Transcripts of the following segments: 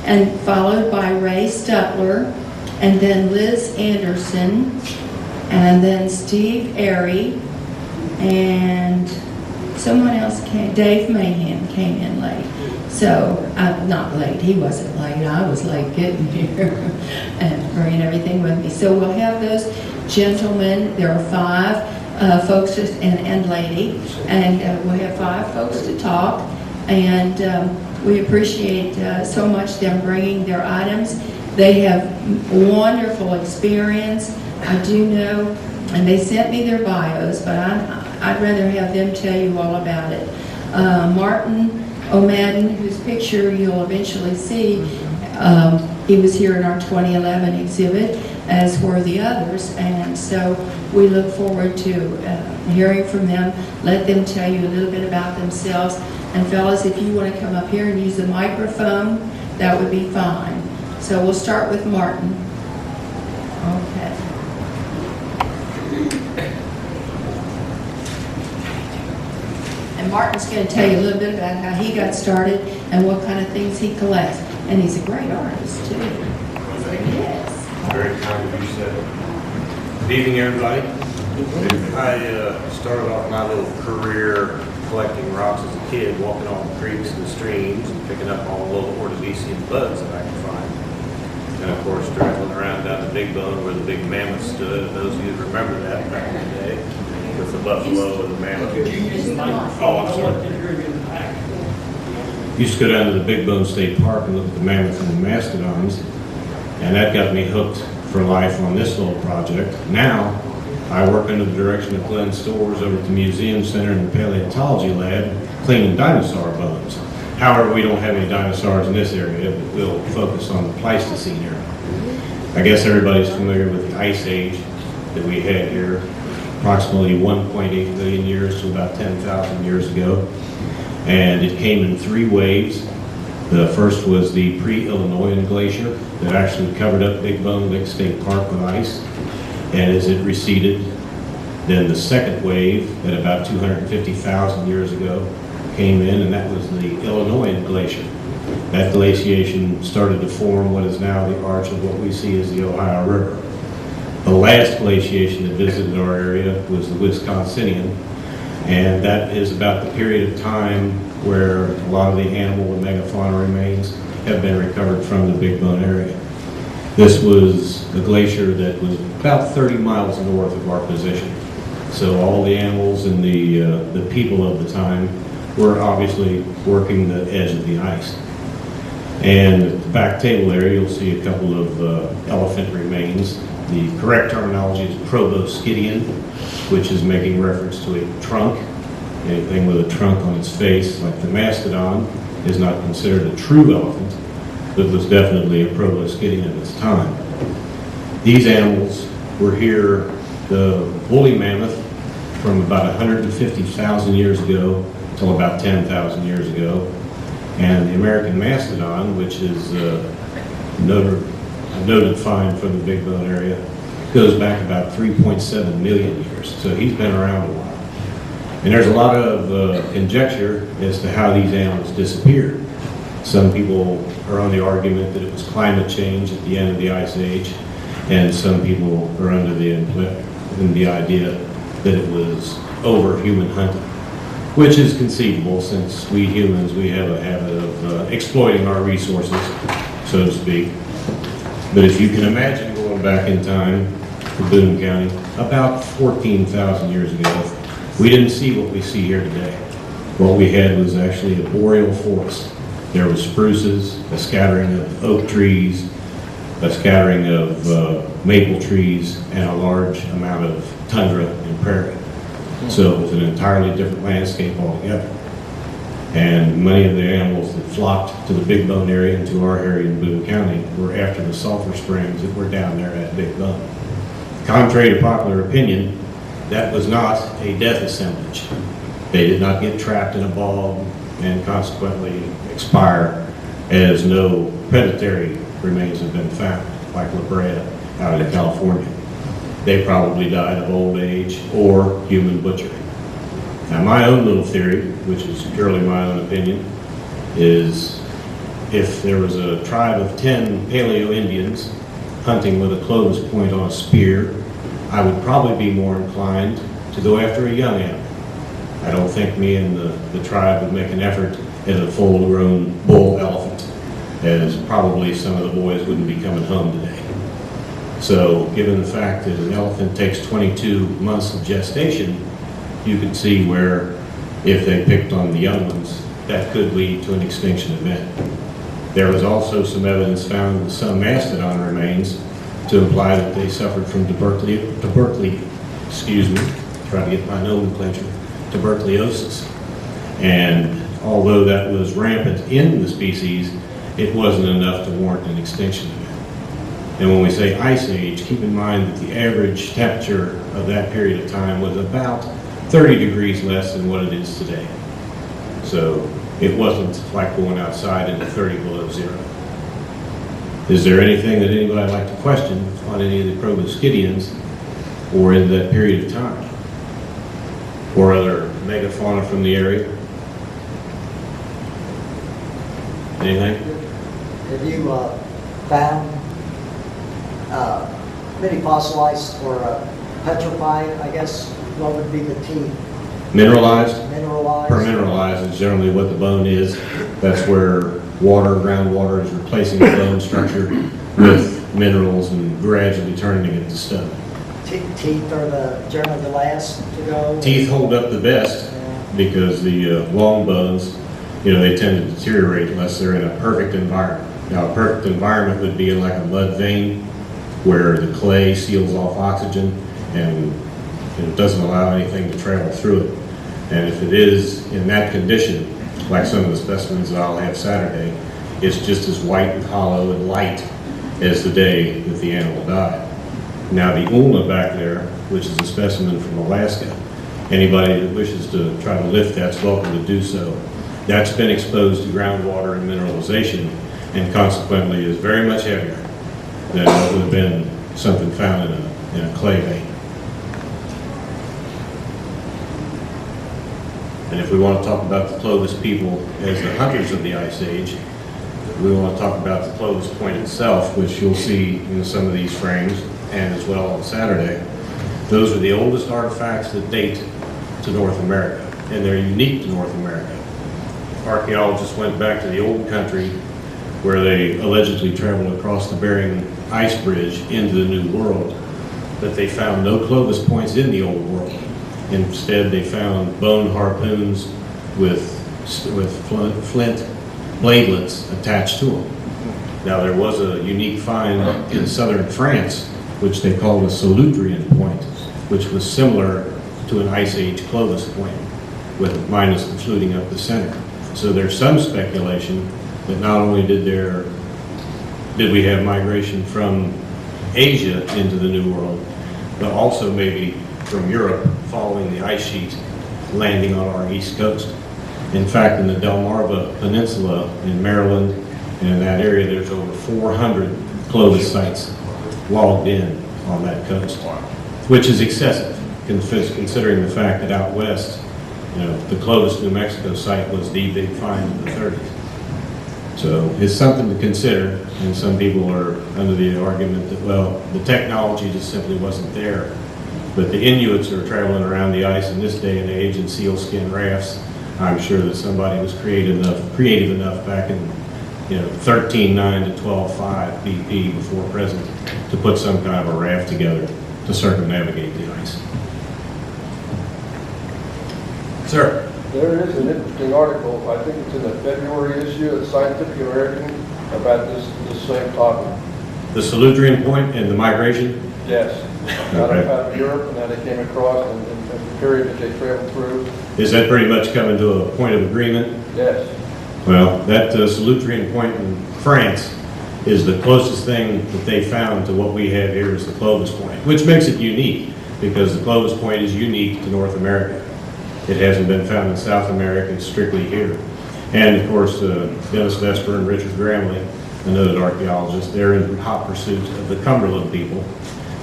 and followed by Stutler, and then Liz Anderson, and then Steve Arey, and someone else came, Dave Mahan came in late. So, not late, he wasn't late, I was late getting here and bringing everything with me. So we'll have those gentlemen, there are 5 folks and lady, and we'll have 5 folks to talk, and we appreciate so much them bringing their items. They have wonderful experience, I do know, and they sent me their bios, but I'd rather have them tell you all about it. Martin O'Madden, whose picture you'll eventually see, he was here in our 2011 exhibit, as were the others, and so we look forward to hearing from them. Let them tell you a little bit about themselves. And fellas, if you want to come up here and use the microphone, that would be fine. So we'll start with Martin. Okay. And Martin's going to tell you a little bit about how he got started and what kind of things he collects. And he's a great artist, too. Yes. Very kind of you said. Good evening, everybody. I started off my little career collecting rocks as a kid, walking on the creeks and streams and picking up all the little Ordovician buds that I could find. And of course, traveling around down the Big Bone where the big Mammoth stood. And those of you that remember that back in the day, with the buffalo and the mammoth. Oh, I'm sorry. Used to go down to the Big Bone State Park and look at the mammoth and the mastodons, and that got me hooked for life on this little project. Now, I work under the direction of Glenn Storrs over at the Museum Center and the Paleontology Lab, cleaning dinosaur bones. However, we don't have any dinosaurs in this area, but we'll focus on the Pleistocene era. I guess everybody's familiar with the Ice Age that we had here, approximately 1.8 million years to about 10,000 years ago. And it came in 3 waves. The first was the pre-Illinoisan glacier that actually covered up Big Bone Lick State Park with ice. And as it receded, then the second wave at about 250,000 years ago came in, and that was the Illinoisan glacier. That glaciation started to form what is now the arch of what we see as the Ohio River. The last glaciation that visited our area was the Wisconsinian, and that is about the period of time where a lot of the animal and megafauna remains have been recovered from the Big Bone area. This was a glacier that was about 30 miles north of our position. So all the animals and the people of the time were obviously working the edge of the ice. And at the back table there, you'll see a couple of elephant remains. The correct terminology is proboscidean, which is making reference to a trunk. Anything with a trunk on its face, like the mastodon, is not considered a true elephant, but was definitely a proboscidean at its time. These animals were here, the woolly mammoth, from about 150,000 years ago till about 10,000 years ago, and the American mastodon, which is a noted find from the Big Bone area, goes back about 3.7 million years. So he's been around a while. And there's a lot of conjecture as to how these animals disappeared. Some people are on the argument that it was climate change at the end of the Ice Age, and some people are under the idea that it was over human hunting, which is conceivable since we humans, we have a habit of exploiting our resources, so to speak. But if you can imagine going back in time to Boone County, about 14,000 years ago, we didn't see what we see here today. What we had was actually a boreal forest. There was spruces, a scattering of oak trees, a scattering of maple trees, and a large amount of tundra and prairie. So it was an entirely different landscape altogether. And many of the animals that flocked to the Big Bone area and to our area in Boone County were after the sulfur springs that were down there at Big Bone. Contrary to popular opinion, that was not a death assemblage. They did not get trapped in a bog and consequently expire, as no predatory remains have been found, like La Brea out in California. They probably died of old age or human butchery. Now, my own little theory, which is purely my own opinion, is if there was a tribe of 10 Paleo-Indians hunting with a Clovis point on a spear, I would probably be more inclined to go after a young animal. I don't think me and the tribe would make an effort at a full-grown bull elephant, as probably some of the boys wouldn't be coming home today. So given the fact that an elephant takes 22 months of gestation, you could see where if they picked on the young ones, that could lead to an extinction event. There was also some evidence found in some Mastodon remains to imply that they suffered from tuberculosis. And although that was rampant in the species, it wasn't enough to warrant an extinction event. And when we say ice age, keep in mind that the average temperature of that period of time was about 30 degrees less than what it is today. So it wasn't like going outside into 30 below zero. Is there anything that anybody would like to question on any of the proboscideans or in that period of time? Or other megafauna from the area? Anything? Have you found many fossilized or petrified, I guess, what would be the teeth? Mineralized? Mineralized. Permineralized is generally what the bone is. That's where water, groundwater is replacing the bone structure with minerals and gradually turning it to stone. Teeth are generally the last to go? Teeth hold up the best because the long bones, they tend to deteriorate unless they're in a perfect environment. Now, a perfect environment would be in like a mud vein where the clay seals off oxygen and it doesn't allow anything to travel through it. And if it is in that condition, like some of the specimens that I'll have Saturday, it's just as white and hollow and light as the day that the animal died. Now the ulna back there, which is a specimen from Alaska, anybody that wishes to try to lift that's welcome to do so. That's been exposed to groundwater and mineralization and consequently is very much heavier than what would have been something found in a clay vein. And if we want to talk about the Clovis people as the hunters of the Ice Age, we want to talk about the Clovis Point itself, which you'll see in some of these frames and as well on Saturday. Those are the oldest artifacts that date to North America, and they're unique to North America. Archaeologists went back to the old country where they allegedly traveled across the Bering Ice Bridge into the New World, but they found no Clovis points in the Old World. Instead, they found bone harpoons with flint bladelets attached to them. Now, there was a unique find in southern France, which they called a Solutrean point, which was similar to an Ice Age Clovis point, with minus the fluting up the center. So there's some speculation that not only did we have migration from Asia into the New World, but also maybe from Europe following the ice sheet landing on our east coast. In fact, in the Delmarva Peninsula in Maryland and in that area, there's over 400 Clovis sites logged in on that coast, which is excessive considering the fact that out west, the Clovis, New Mexico site was the big find in the 30s. So it's something to consider, and some people are under the argument that, well, the technology just simply wasn't there. But the Inuits are traveling around the ice in this day and age in sealskin rafts. I'm sure that somebody was creative enough back in 13.9 to 12.5 BP before present to put some kind of a raft together to circumnavigate the ice. Sir? There is an interesting article, I think it's in the February issue of Scientific American, about this same topic. The Solutrean point and the migration? Yes. Out Okay. of Europe, and then they came across and the period that they traveled through. Is that pretty much coming to a point of agreement? Yes. Well, that Solutrean point in France is the closest thing that they found to what we have here is the Clovis point, which makes it unique because the Clovis point is unique to North America. It hasn't been found in South America, it's strictly here. And of course, Dennis Vesper and Richard Gramley, a noted archaeologist, they're in hot pursuit of the Cumberland people,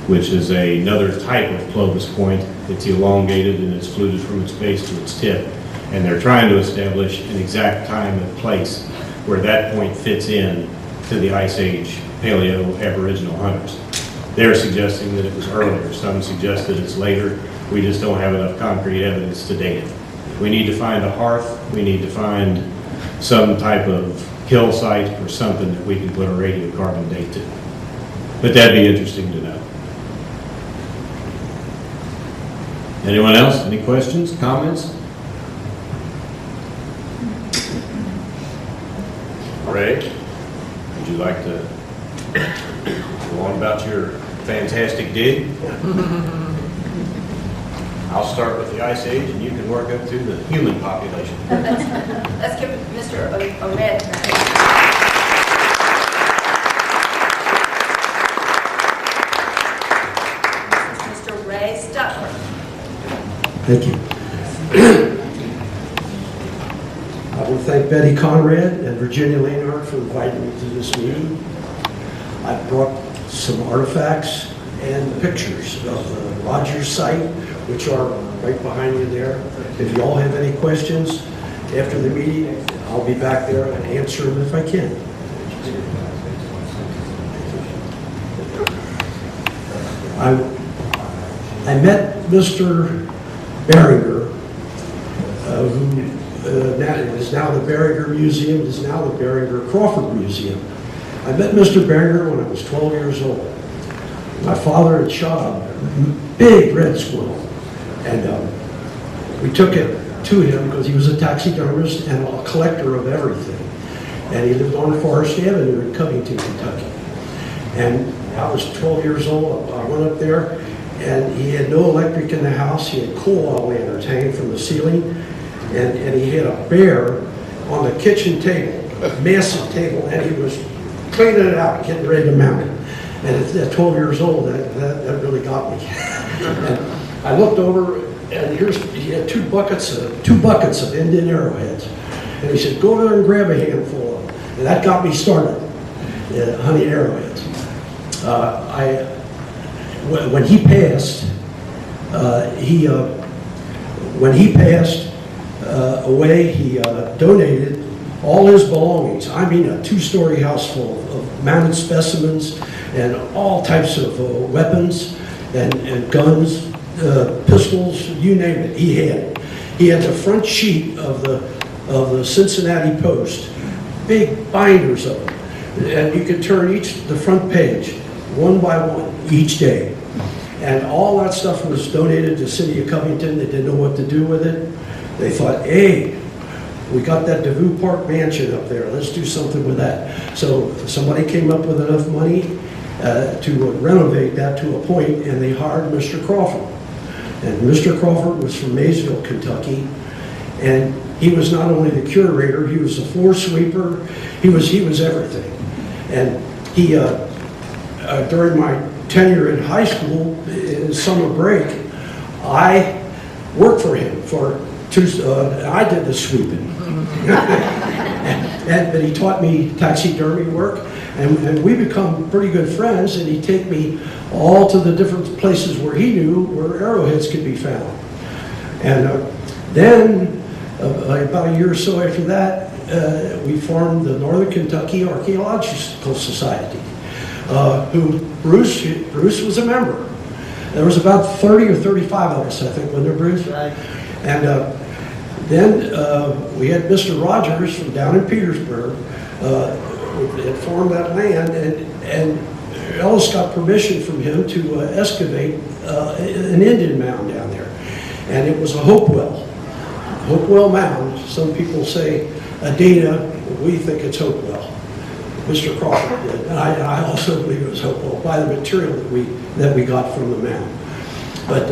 which is another type of Clovis point. It's elongated and it's fluted from its base to its tip. And they're trying to establish an exact time and place where that point fits in to the Ice Age Paleo Aboriginal hunters. They're suggesting that it was earlier. Some suggest that it's later. We just don't have enough concrete evidence to date it. We need to find a hearth. We need to find some type of kill site or something that we can put a radiocarbon date to. But that'd be interesting to know. Anyone else? Any questions, comments? Ray, would you like to go on about your fantastic dig? I'll start with the Ice Age, and you can work up to the human population. Let's give Mr. Ahmed. This is Mr. Ray Stutler. Thank you. I want to thank Betty Conrad and Virginia Lanard for inviting me to this meeting. I brought some artifacts and pictures of the Rogers site, which are right behind you there. If you all have any questions after the meeting, I'll be back there and answer them if I can. I met Mr. Beringer, who is now the Beringer Museum, is now the Beringer Crawford Museum. I met Mr. Beringer when I was 12 years old. My father had shot a big red squirrel, and we took it to him because he was a taxidermist and a collector of everything. And he lived on Forest Avenue in Covington, Kentucky. And I was 12 years old. I went up there, and he had no electric in the house. He had coal oil lanterns hanging from the ceiling, and he had a bear on the kitchen table, a massive table, and he was cleaning it out, getting ready to mount it. And at 12 years old, that really got me. And I looked over, and he had two buckets of Indian arrowheads. And he said, "Go over there and grab a handful of them." And that got me started, hunting arrowheads. When he passed, away, he donated all his belongings. I mean, a two-story house full of mounted specimens and all types of weapons and guns, pistols, you name it, he had it. He had the front sheet of the Cincinnati Post, big binders of them, and you could turn the front page one by one each day. And all that stuff was donated to the city of Covington. They didn't know what to do with it. They thought, hey, we got that DeVue Park mansion up there. Let's do something with that. So somebody came up with enough money to renovate that to a point, and they hired Mr. Crawford. And Mr. Crawford was from Maysville, Kentucky, and he was not only the curator, he was the floor sweeper. He was everything. And he, during my tenure in high school, in summer break, I worked for him for I did the sweeping. But he taught me taxidermy work, and we become pretty good friends, and he'd take me all to the different places where he knew where arrowheads could be found. And then, about a year or so after that, we formed the Northern Kentucky Archaeological Society, who Bruce was a member. There was about 30 or 35 of us, I think, wasn't there, Bruce? Right. And then we had Mr. Rogers from down in Petersburg had formed that land, and Ellis got permission from him to excavate an Indian mound down there. And it was a Hopewell mound. Some people say Adena, we think it's Hopewell. Mr. Crawford did, and I also believe it was Hopewell by the material that we got from the mound. But